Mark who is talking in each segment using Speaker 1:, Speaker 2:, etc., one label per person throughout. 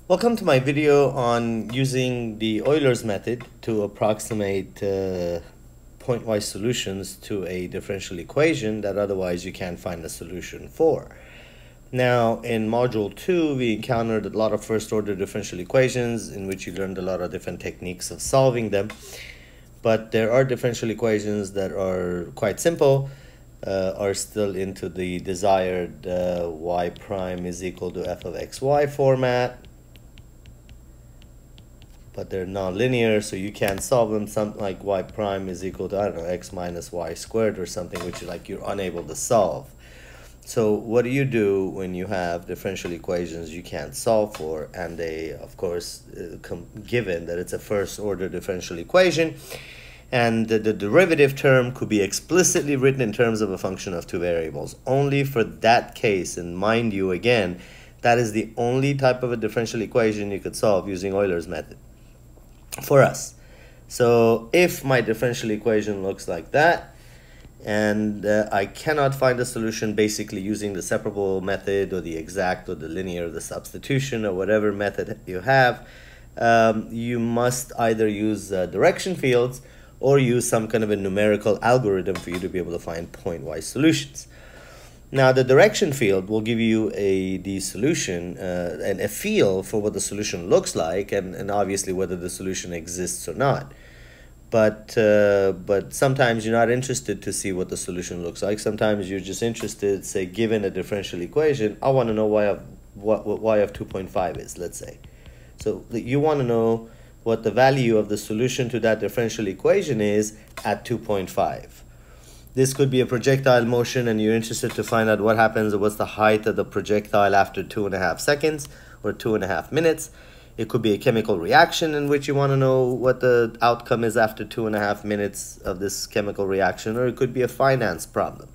Speaker 1: Welcome to my video on using the Euler's method to approximate pointwise solutions to a differential equation that otherwise you can't find a solution for. Now, in Module 2, we encountered a lot of first-order differential equations in which you learned a lot of different techniques of solving them. But there are differential equations that are quite simple, are still into the desired y prime is equal to f of xy format. But they're nonlinear, so you can't solve them. Something like y prime is equal to, I don't know, x minus y squared or something, which is like you're unable to solve. So what do you do when you have differential equations you can't solve for, and they, of course, given that it's a first-order differential equation, and the derivative term could be explicitly written in terms of a function of two variables. Only for that case, and mind you, again, that is the only type of a differential equation you could solve using Euler's method for us. So if my differential equation looks like that, and I cannot find a solution basically using the separable method or the exact or the linear or the substitution or whatever method you have, you must either use direction fields or use some kind of a numerical algorithm for you to be able to find pointwise solutions. Now, the direction field will give you the solution and a feel for what the solution looks like, and obviously whether the solution exists or not. But sometimes you're not interested to see what the solution looks like. Sometimes you're just interested, say, given a differential equation, I want to know what y of 2.5 is, let's say. So you want to know what the value of the solution to that differential equation is at 2.5. This could be a projectile motion, and you're interested to find out what happens or what's the height of the projectile after 2.5 seconds or 2.5 minutes. It could be a chemical reaction in which you want to know what the outcome is after 2.5 minutes of this chemical reaction, or it could be a finance problem.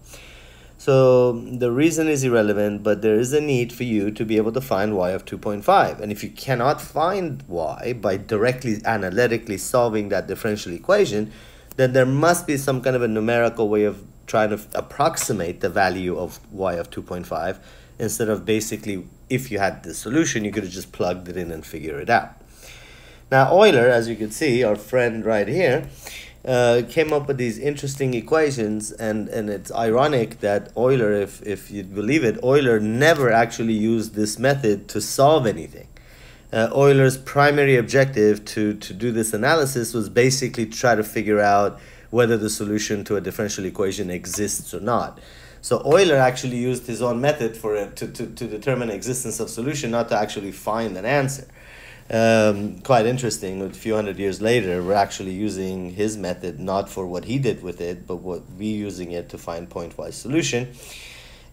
Speaker 1: So the reason is irrelevant, but there is a need for you to be able to find y of 2.5. And if you cannot find y by directly analytically solving that differential equation, then there must be some kind of a numerical way of trying to approximate the value of y of 2.5 instead of basically, if you had the solution, you could have just plugged it in and figure it out. Now, Euler, as you can see, our friend right here, came up with these interesting equations, and it's ironic that Euler, if you believe it, Euler never actually used this method to solve anything. Euler's primary objective to do this analysis was basically to try to figure out whether the solution to a differential equation exists or not. So Euler actually used his own method for it to determine the existence of solution, not to actually find an answer. Quite interesting. A few hundred years later, we're actually using his method not for what he did with it, but what we're using it to find pointwise solution.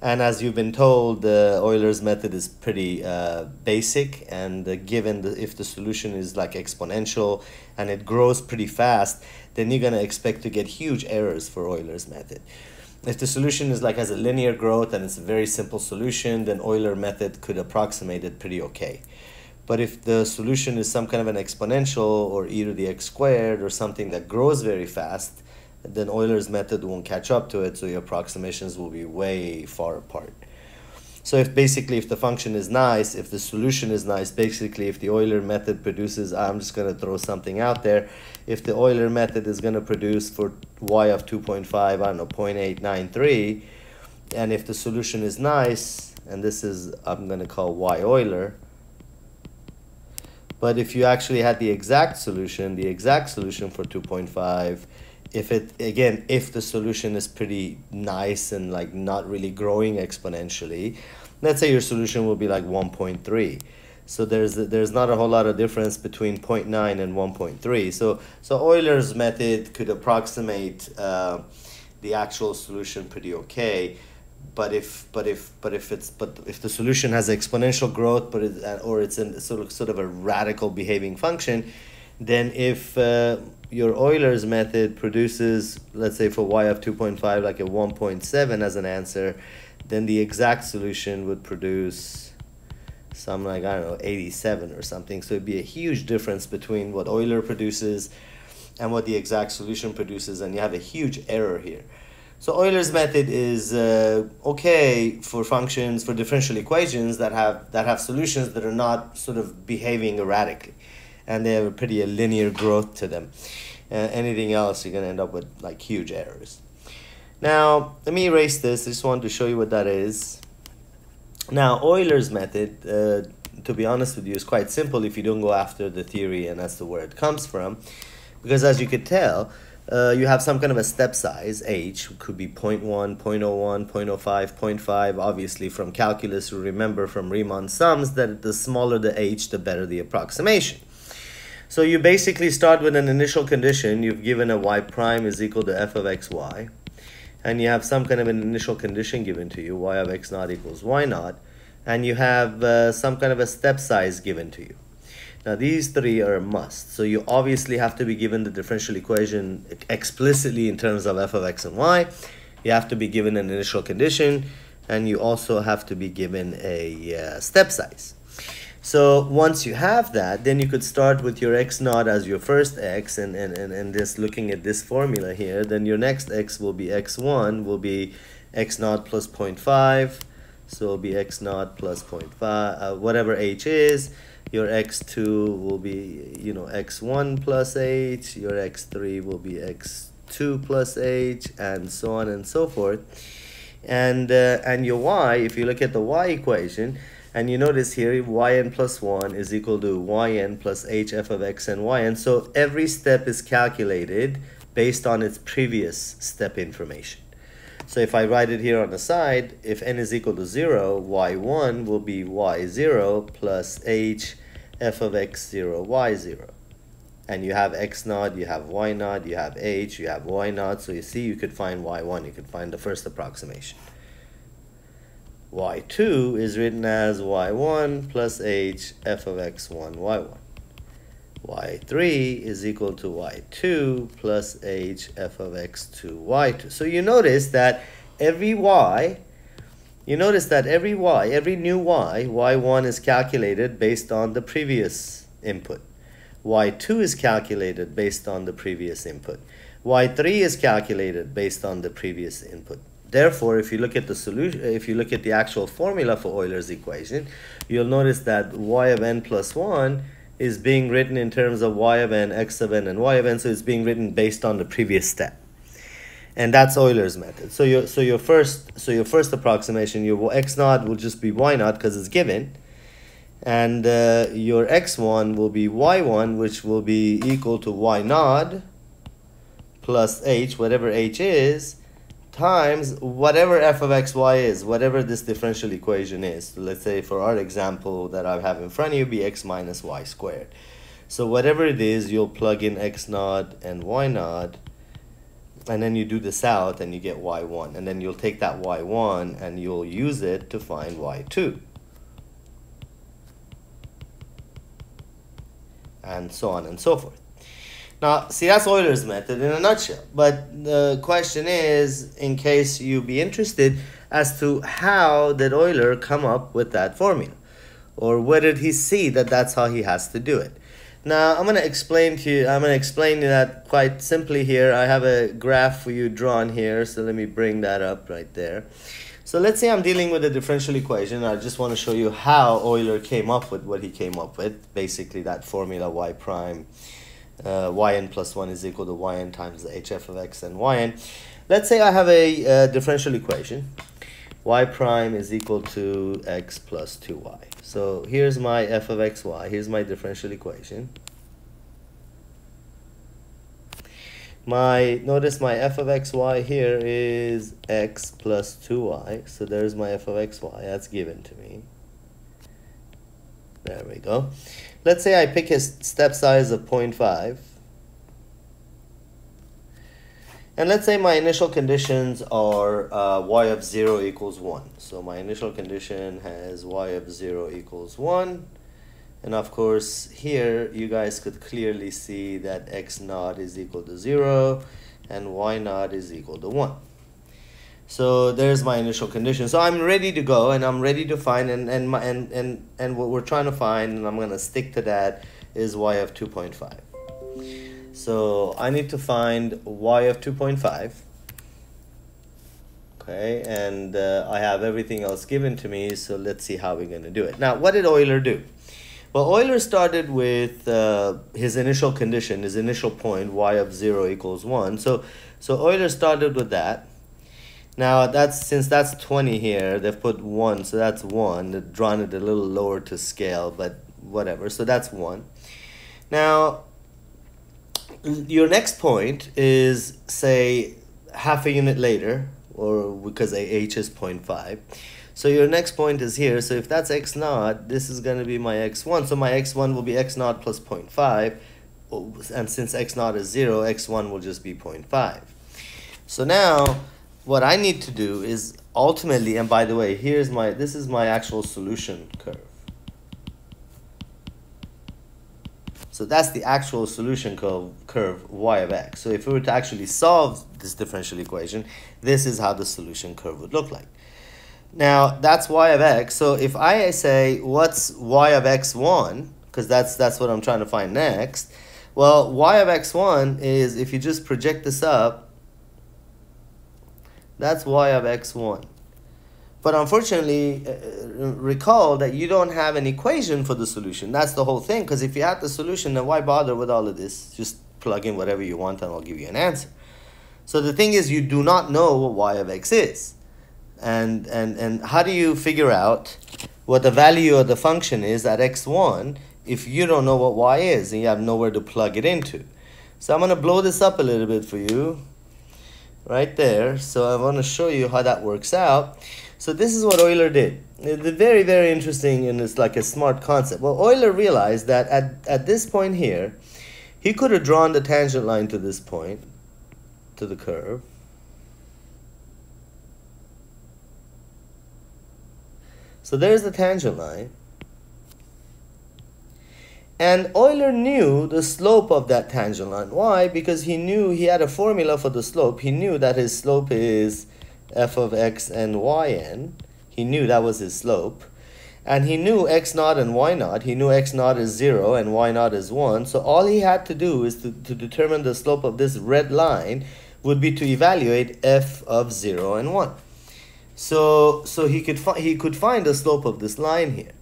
Speaker 1: And as you've been told, Euler's method is pretty basic, and given if the solution is like exponential and it grows pretty fast, then you're going to expect to get huge errors for Euler's method. If the solution is like has a linear growth and it's a very simple solution, then Euler method could approximate it pretty okay. But if the solution is some kind of an exponential or either the x squared or something that grows very fast, then Euler's method won't catch up to it, so your approximations will be way far apart. So if the function is nice, if the solution is nice, basically if the Euler method produces, I'm just going to throw something out there, if the Euler method is going to produce for y of 2.5, I don't know, 0.893, and if the solution is nice, and this is, I'm going to call y Euler, but if you actually had the exact solution for 2.5, if the solution is pretty nice and like not really growing exponentially, let's say your solution will be like 1.3. So there's not a whole lot of difference between 0.9 and 1.3. So Euler's method could approximate the actual solution pretty okay. But if the solution has exponential growth, or it's in sort of a radical behaving function, then if your Euler's method produces, let's say for y of 2.5, like a 1.7 as an answer, then the exact solution would produce some like, I don't know, 87 or something. So it'd be a huge difference between what Euler produces and what the exact solution produces, and you have a huge error here. So Euler's method is okay for functions, for differential equations that have solutions that are not sort of behaving erratically, and they have a pretty linear growth to them. Anything else, you're going to end up with like huge errors. Now, let me erase this. I just wanted to show you what that is. Now, Euler's method, to be honest with you, is quite simple if you don't go after the theory and that's where it comes from, because as you could tell, you have some kind of a step size, h, could be 0.1, 0.01, 0.05, 0.5. Obviously, from calculus, you remember from Riemann sums that the smaller the h, the better the approximation. So you basically start with an initial condition. You've given a y prime is equal to f of xy. And you have some kind of an initial condition given to you, y of x naught equals y naught. And you have some kind of a step size given to you. Now these three are a must. So you obviously have to be given the differential equation explicitly in terms of f of x and y. You have to be given an initial condition, and you also have to be given a step size. So once you have that, then you could start with your x naught as your first x, and just looking at this formula here, then your next x will be x1, will be x naught plus 0.5. So it'll be x naught plus 0.5, whatever h is. Your x2 will be, x1 plus h. Your x3 will be x2 plus h, and so on and so forth. And your y, if you look at the y equation, and you notice here, yn plus 1 is equal to yn plus h f of x and yn. So every step is calculated based on its previous step information. So if I write it here on the side, if n is equal to 0, y1 will be y0 plus h f of x0, y0. And you have x naught, you have y naught, you have h, you have y naught. So you see, you could find y1, you could find the first approximation. y2 is written as y1 plus h f of x1, y1. y3 is equal to y2 plus h f of x2, y2. So you notice that every y, every new y, y1 is calculated based on the previous input. y2 is calculated based on the previous input. y3 is calculated based on the previous input. Therefore, if you look at the solution, if you look at the actual formula for Euler's equation, you'll notice that y of n plus 1 is being written in terms of y of n, x of n, and y of n, so it's being written based on the previous step. And that's Euler's method. So your first approximation, your x naught will just be y naught because it's given, and your x1 will be y1, which will be equal to y naught plus h, whatever h is, times whatever f of xy is, whatever this differential equation is. So let's say for our example that I have in front of you, be x minus y squared. So whatever it is, you'll plug in x naught and y naught, and then you do this out and you get y1, and then you'll take that y1 and you'll use it to find y2, and so on and so forth. Now, see, that's Euler's method in a nutshell. But the question is, in case you be interested, as to how did Euler come up with that formula? Or where did he see that that's how he has to do it? Now, I'm going to explain that quite simply here. I have a graph for you drawn here, so let me bring that up right there. So let's say I'm dealing with a differential equation. I just want to show you how Euler came up with what he came up with. Basically, that formula y prime yn plus 1 is equal to yn times the hf of x and yn. Let's say I have a differential equation. Y prime is equal to x plus 2y. So here's my f of xy. Here's my differential equation. Notice my f of xy here is x plus 2y. So there's my f of xy. That's given to me. There we go. Let's say I pick a step size of 0.5. And let's say my initial conditions are y of 0 equals 1. So my initial condition has y of 0 equals 1. And of course, here you guys could clearly see that x naught is equal to 0 and y naught is equal to 1. So there's my initial condition. So I'm ready to go, and I'm ready to find, and what we're trying to find, and I'm going to stick to that, is y of 2.5. So I need to find y of 2.5. Okay, and I have everything else given to me, so let's see how we're going to do it. Now, what did Euler do? Well, Euler started with his initial condition, his initial point, y of 0 equals 1. So Euler started with that. Now, since that's 20 here, they've put 1, so that's 1. They've drawn it a little lower to scale, but whatever. So that's 1. Now, your next point is, say, half a unit later, or because h is 0.5. So your next point is here. So if that's x naught, this is going to be my x1. So my x1 will be x naught plus 0.5. And since x naught is 0, x1 will just be 0.5. So now what I need to do is ultimately, and by the way, this is my actual solution curve. So that's the actual solution curve y of x. So if we were to actually solve this differential equation, this is how the solution curve would look like. Now, that's y of x. So if I say, what's y of x1, because that's what I'm trying to find next, well, y of x1 is, if you just project this up, that's y of x1. But unfortunately, recall that you don't have an equation for the solution. That's the whole thing, because if you had the solution, then why bother with all of this? Just plug in whatever you want and I'll give you an answer. So the thing is, you do not know what y of x is. And how do you figure out what the value of the function is at x1 if you don't know what y is and you have nowhere to plug it into? So I'm going to blow this up a little bit for you right there. So I want to show you how that works out. So this is what Euler did. It's very, very interesting, and it's like a smart concept. Well, Euler realized that at this point here, he could have drawn the tangent line to this point, to the curve. So there's the tangent line. And Euler knew the slope of that tangent line. Why? Because he knew he had a formula for the slope. He knew that his slope is f of x and yn. He knew that was his slope. And he knew x naught and y naught. He knew x naught is 0 and y naught is 1. So all he had to do is to determine the slope of this red line would be to evaluate f of 0 and 1. So he could find the slope of this line here.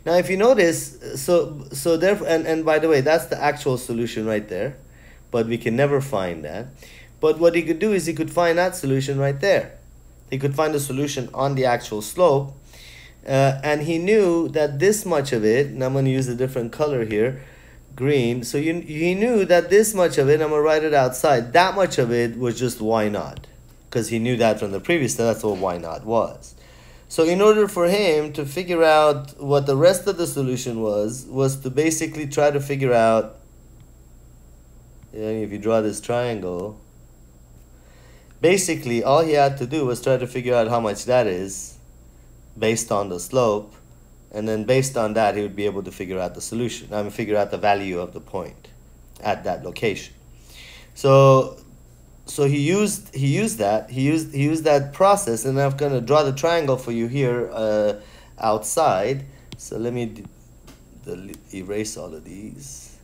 Speaker 1: Now, if you notice, so therefore, and by the way, that's the actual solution right there, but we can never find that. But what he could do is he could find that solution right there. He could find the solution on the actual slope, and he knew that this much of it, and I'm going to use a different color here, green. So he knew that this much of it, I'm going to write it outside, that much of it was just y naught, because he knew that from the previous, that's what y naught was. So in order for him to figure out what the rest of the solution was to basically try to figure out, if you draw this triangle, basically all he had to do was try to figure out how much that is based on the slope, and then based on that he would be able to figure out the solution. I mean, figure out the value of the point at that location. So he used that process, and I'm going to draw the triangle for you here outside. So let me erase all of these.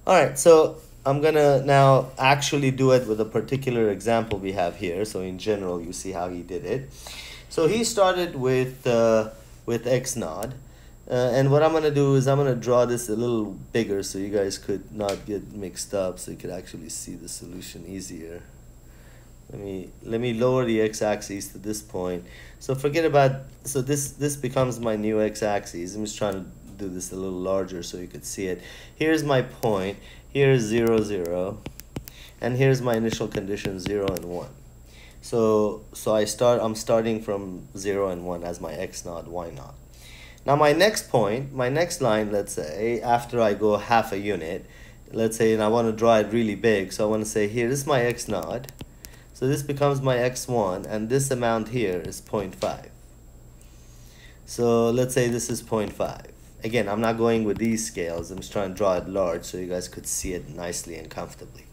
Speaker 1: All right, so I'm going to now actually do it with a particular example we have here. So in general, you see how he did it. So he started with x naught. And what I'm going to do is I'm going to draw this a little bigger so you guys could not get mixed up, so you could actually see the solution easier. Let me lower the x-axis to this point. So forget about, so this becomes my new x-axis. I'm just trying to do this a little larger so you could see it. Here's my point. Here's 0, 0. And here's my initial condition 0 and 1. So I'm starting from 0 and 1 as my x naught, y naught. Now my next point, my next line, let's say, after I go half a unit, let's say, and I want to draw it really big, so I want to say here, this is my x naught, so this becomes my x1, and this amount here is 0.5. So let's say this is 0.5. Again, I'm not going with these scales, I'm just trying to draw it large so you guys could see it nicely and comfortably.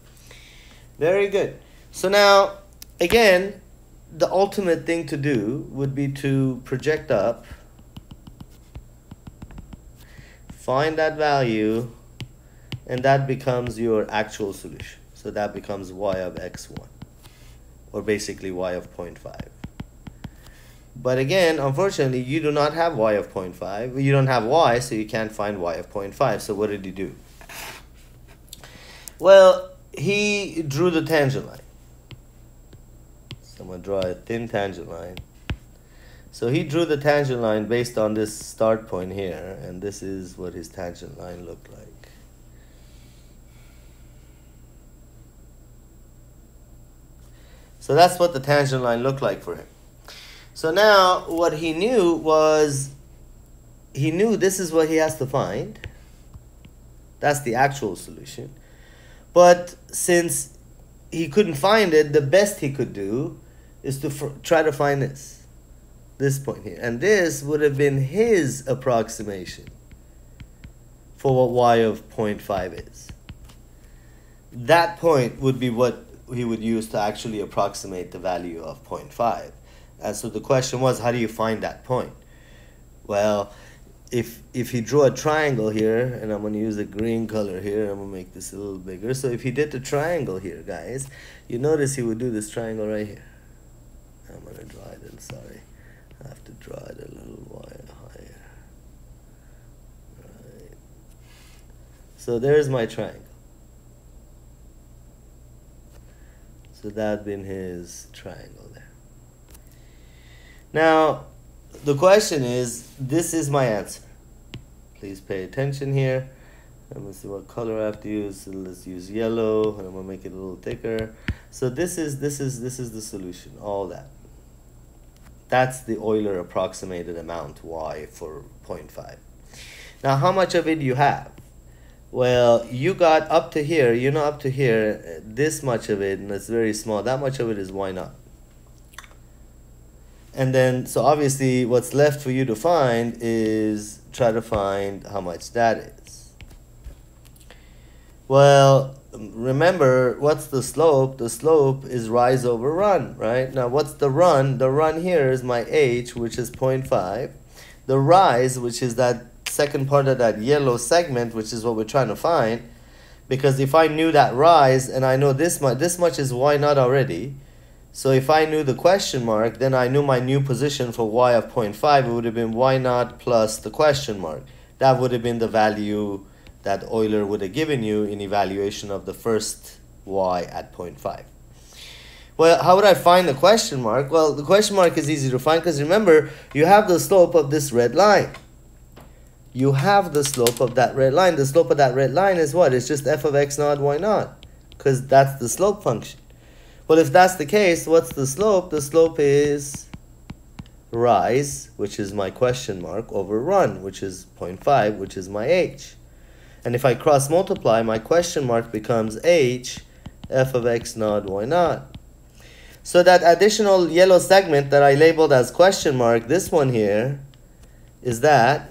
Speaker 1: Very good. So now, again, the ultimate thing to do would be to project up, find that value, and that becomes your actual solution. So that becomes y of x1, or basically y of 0.5. But again, unfortunately, you do not have y of 0.5. You don't have y, so you can't find y of 0.5. So what did he do? Well, he drew the tangent line. So I'm going to draw a thin tangent line. So he drew the tangent line based on this start point here, and this is what his tangent line looked like. So that's what the tangent line looked like for him. So now what he knew was, he knew this is what he has to find. That's the actual solution. But since he couldn't find it, the best he could do is to try to find this point here. And this would have been his approximation for what y of 0.5 is. That point would be what he would use to actually approximate the value of 0.5. And so the question was, how do you find that point? Well, if he drew a triangle here, and I'm going to use a green color here, I'm going to make this a little bigger. So if he did the triangle here, guys, you notice he would do this triangle right here. I'm going to draw it, sorry. I have to draw it a little wide, higher. Right. So there's my triangle. So that'd been his triangle there. Now, the question is, this is my answer. Please pay attention here. I'm going to see what color I have to use. So let's use yellow, and I'm going to make it a little thicker. So this is the solution, all that. That's the Euler approximated amount, y for 0.5. Now, how much of it do you have? Well, you got up to here, up to here, this much of it, and it's very small. That much of it is y naught. And then, so obviously, what's left for you to find is try to find how much that is. Well, remember, what's the slope? The slope is rise over run, right? Now, what's the run? The run here is my h, which is 0.5. The rise, which is that second part of that yellow segment, which is what we're trying to find, because if I knew that rise, and I know this much is y naught already, so if I knew the question mark, then I knew my new position for y of 0.5, it would have been y naught plus the question mark. That would have been the value that Euler would have given you in evaluation of the first y at 0.5. Well, how would I find the question mark? Well, the question mark is easy to find because remember, you have the slope of this red line. You have the slope of that red line. The slope of that red line is what? It's just f of x naught y naught, because that's the slope function. Well, if that's the case, what's the slope? The slope is rise, which is my question mark, over run, which is 0.5, which is my h. And if I cross multiply, my question mark becomes h, f of x naught y naught. So that additional yellow segment that I labeled as question mark, this one here, is that.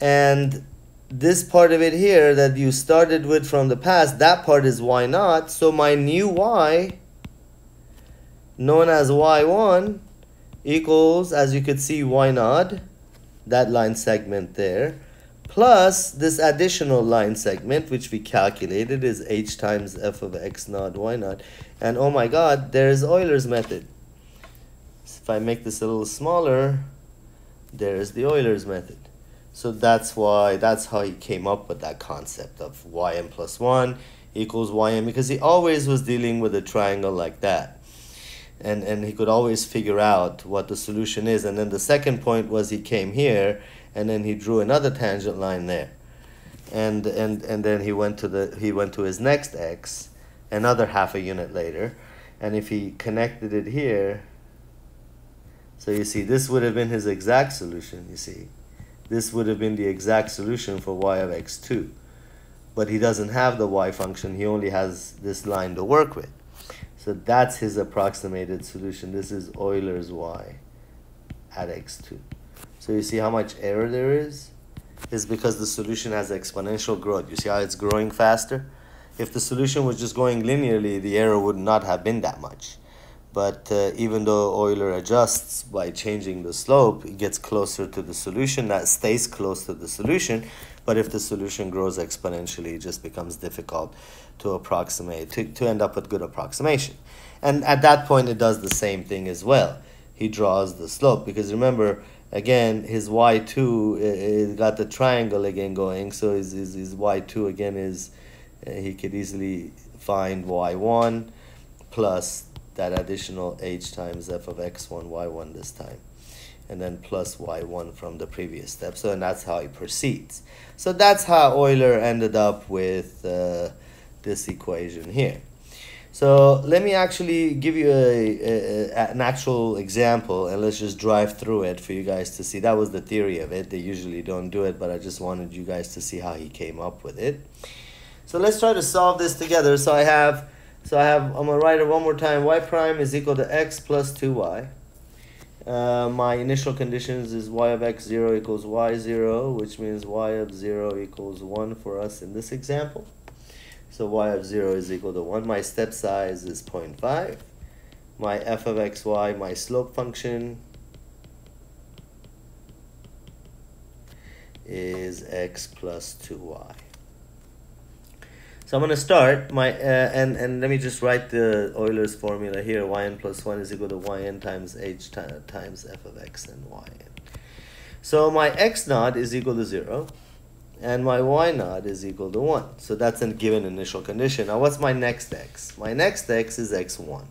Speaker 1: And this part of it here that you started with from the past, that part is y naught. So my new y, known as y1, equals, as you could see, y naught, that line segment there, plus this additional line segment, which we calculated, is h times f of x naught y naught. And oh my god, there's Euler's method. So if I make this a little smaller, there's the Euler's method. So that's how he came up with that concept of ym plus 1 equals ym, because he always was dealing with a triangle like that. And he could always figure out what the solution is. And then the second point was he came here, and then he drew another tangent line there. And then he went to his next x, another half a unit later. And if he connected it here, so you see, this would have been his exact solution, you see. This would have been the exact solution for y of x2. But he doesn't have the y function. He only has this line to work with. So that's his approximated solution. This is Euler's y at x2. So you see how much error there is? It's because the solution has exponential growth. You see how it's growing faster? If the solution was just going linearly, the error would not have been that much. But even though Euler adjusts by changing the slope, it gets closer to the solution. That stays close to the solution. But if the solution grows exponentially, it just becomes difficult to approximate, to end up with good approximation. And at that point, it does the same thing as well. he draws the slope. Because remember, again, his y2 got the triangle again going, so his y2 again is, he could easily find y1 plus that additional h times f of x1, y1 this time, and then plus y1 from the previous step. So, and that's how he proceeds. So that's how Euler ended up with this equation here. So let me actually give you an actual example, and let's just drive through it for you guys to see. That was the theory of it. They usually don't do it, but I just wanted you guys to see how he came up with it. So let's try to solve this together. I'm gonna write it one more time. Y prime is equal to x plus 2y. My initial conditions is y of x0 equals y0, which means y of 0 equals 1 for us in this example. So y of 0 is equal to 1. My step size is 0.5. My f of xy, my slope function, is x plus 2y. So I'm going to start my, and let me just write the Euler's formula here. Yn plus 1 is equal to yn times h times f of x and yn. So my x naught is equal to 0, and my y naught is equal to 1. So that's a given initial condition. Now what's my next x? My next x is x1.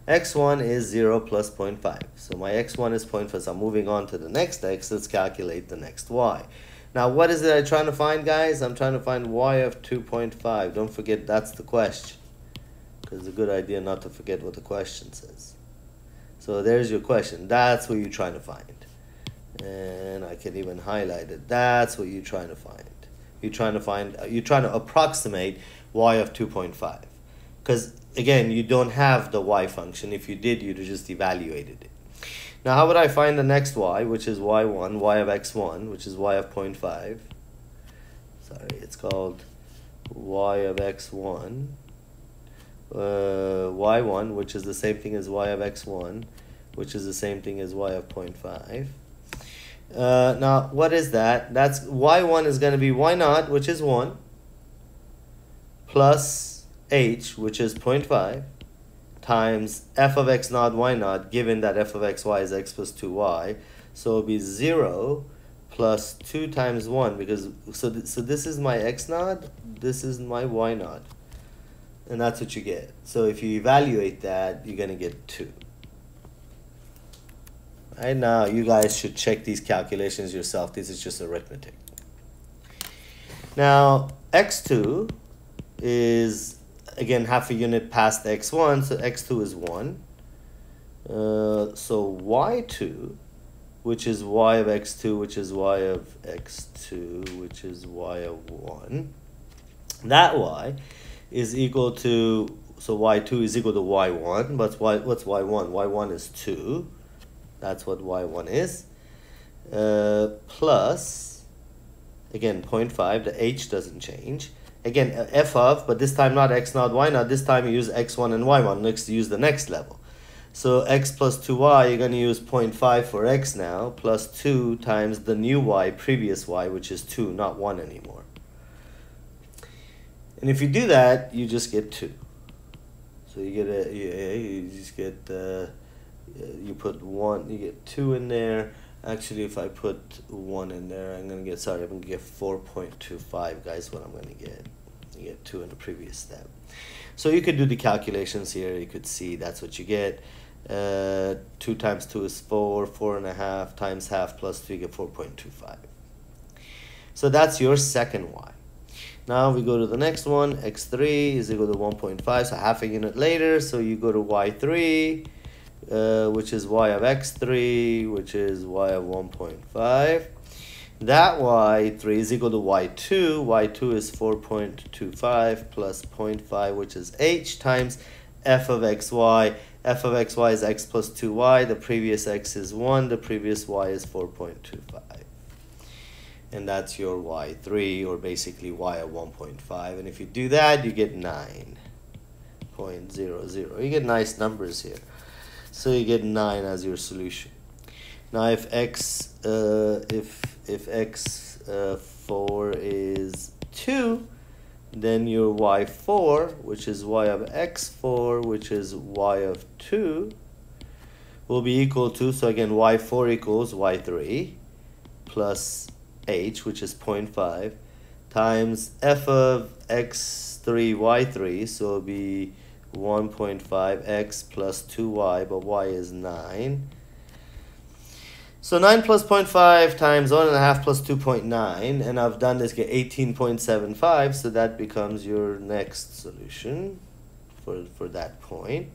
Speaker 1: x1 is 0 plus 0.5. So my x1 is 0.5. So I'm moving on to the next x. Let's calculate the next y. Now, what is it I'm trying to find, guys? I'm trying to find y of 2.5. Don't forget, that's the question. Because it's a good idea not to forget what the question says. So there's your question. That's what you're trying to find. And I can even highlight it. That's what you're trying to find. You're trying to approximate y of 2.5. Because, again, you don't have the y function. If you did, you'd have just evaluated it. Now, how would I find the next y, which is y1, y of x1, which is y of 0.5. Sorry, it's called y of x1. Y1, which is the same thing as y of x1, which is the same thing as y of 0.5. Now, what is that? That's y1 is going to be y naught, which is 1, plus h, which is 0.5, times f of x naught y naught, given that f of xy is x plus 2y. So it'll be 0 plus 2 times 1, because so this is my x naught, this is my y naught. And that's what you get. So if you evaluate that, you're going to get 2. Right now, you guys should check these calculations yourself. This is just arithmetic. Now, x2 is, again, half a unit past x1, so x2 is 1. So y2, which is y of x2, which is y of x2, which is y of 1, that y is equal to, so y2 is equal to y1, but what's y1? y1 is 2. That's what y1 is. Plus, again, 0.5, the h doesn't change. Again, f of, but this time not x naught, y naught. This time you use x1 and y1. Next, use the next level. So x plus 2y, you're going to use 0.5 for x now, plus 2 times the new y, previous y, which is 2, not 1 anymore. And if you do that, you just get 2. So you get you just get, you put 1, you get 2 in there. Actually, if I put 1 in there, I'm going to get, sorry, I'm going to get 4.25, guys, what I'm going to get. You get 2 in the previous step. So you could do the calculations here. You could see that's what you get. 2 times 2 is 4, 4.5 times half plus 2, you get 4.25. So that's your second y. Now we go to the next one. x3 is equal to 1.5, so half a unit later. So you go to y3. Which is y of x3, which is y of 1.5. That y3 is equal to y2. y2 is 4.25 plus 0.5, which is h, times f of xy. f of xy is x plus 2y. The previous x is 1. The previous y is 4.25. And that's your y3, or basically y of 1.5. And if you do that, you get 9.00. You get nice numbers here. So you get 9 as your solution. Now if x4 is 2, then your y4, which is y of x4, which is y of 2, will be equal to, so again, y4 equals y3 plus h, which is 0.5, times f of x3, y3, so it'll be 1.5x plus 2y, but y is 9. So 9 plus 0.5 times 1.5 plus 2.9, and I've done this, get 18.75, so that becomes your next solution for that point.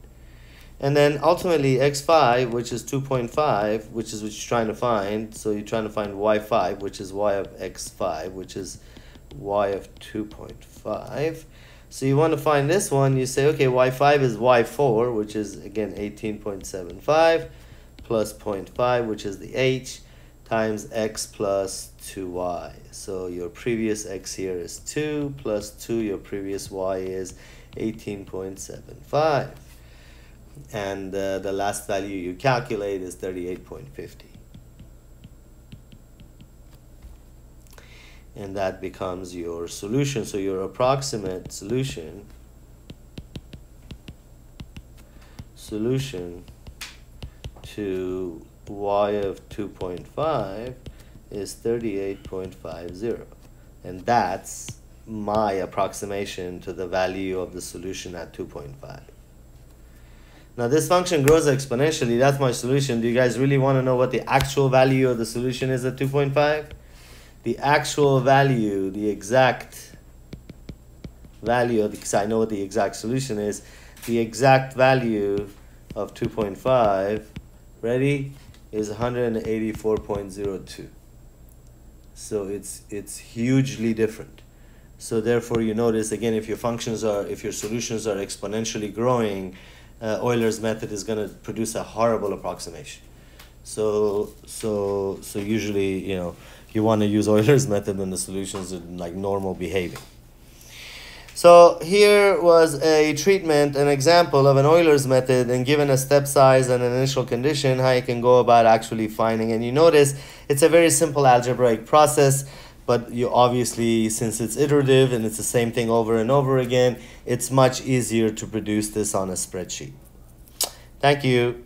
Speaker 1: And then ultimately x5, which is 2.5, which is what you're trying to find, so you're trying to find y5, which is y of x5, which is y of 2.5. So you want to find this one, you say, okay, y5 is y4, which is, again, 18.75, plus 0.5, which is the h, times x plus 2y. So your previous x here is 2, plus 2, your previous y is 18.75. And the last value you calculate is 38.50. And that becomes your solution. So your approximate solution to y of 2.5 is 38.50. And that's my approximation to the value of the solution at 2.5. Now this function grows exponentially. That's my solution. Do you guys really want to know what the actual value of the solution is at 2.5? The actual value, the exact value of, because I know what the exact solution is, the exact value of 2.5, ready, is 184.02. So it's hugely different. So therefore you notice again, if your solutions are exponentially growing, Euler's method is going to produce a horrible approximation. So usually, you know, you want to use Euler's method when the solutions are like normal behaving. So here was a treatment, an example of an Euler's method, and given a step size and an initial condition, how you can go about actually finding. And you notice it's a very simple algebraic process, but you obviously, since it's iterative and it's the same thing over and over again, it's much easier to produce this on a spreadsheet. Thank you.